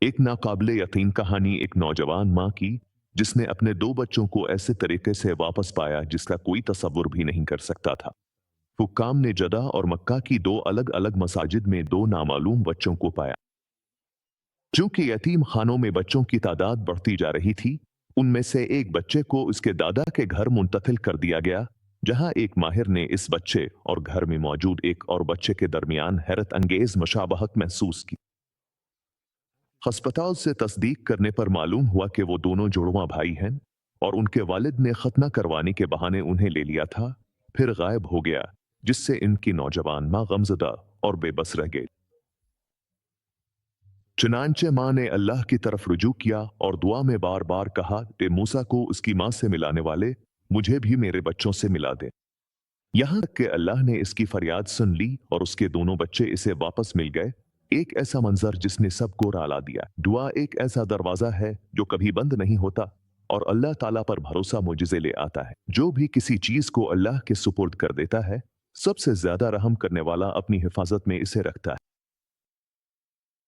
एक नाकाबिले यकीन कहानी एक नौजवान माँ की, जिसने अपने दो बच्चों को ऐसे तरीके से वापस पाया जिसका कोई तसव्वुर भी नहीं कर सकता था। हुक्काम ने जदा और मक्का की दो अलग अलग मसाजिद में दो नामालूम बच्चों को पाया। चूंकि यतीम खानों में बच्चों की तादाद बढ़ती जा रही थी, उनमें से एक बच्चे को उसके दादा के घर मुंतकिल कर दिया गया, जहां एक माहिर ने इस बच्चे और घर में मौजूद एक और बच्चे के दरमियान हैरत अंगेज मुशाबहत महसूस की। अस्पताल से तस्दीक करने पर मालूम हुआ कि वो दोनों जुड़वां भाई हैं और उनके वालिद ने खतना करवाने के बहाने उन्हें ले लिया था, फिर गायब हो गया, जिससे इनकी नौजवान माँ गमज़दा और बेबस रह गई। चुनांचे माँ ने अल्लाह की तरफ रुजू किया और दुआ में बार बार कहा कि मूसा को उसकी माँ से मिलाने वाले मुझे भी मेरे बच्चों से मिला दे। यहाँ तक कि अल्लाह ने इसकी फरियाद सुन ली और उसके दोनों बच्चे इसे वापस मिल गए। एक ऐसा मंजर जिसने सबको राला दिया। दुआ एक ऐसा दरवाजा है जो कभी बंद नहीं होता और अल्लाह ताला पर भरोसा मुजिज़े ले आता है। जो भी किसी चीज को अल्लाह के सुपुर्द कर देता है, सबसे ज्यादा रहम करने वाला अपनी हिफाजत में इसे रखता है।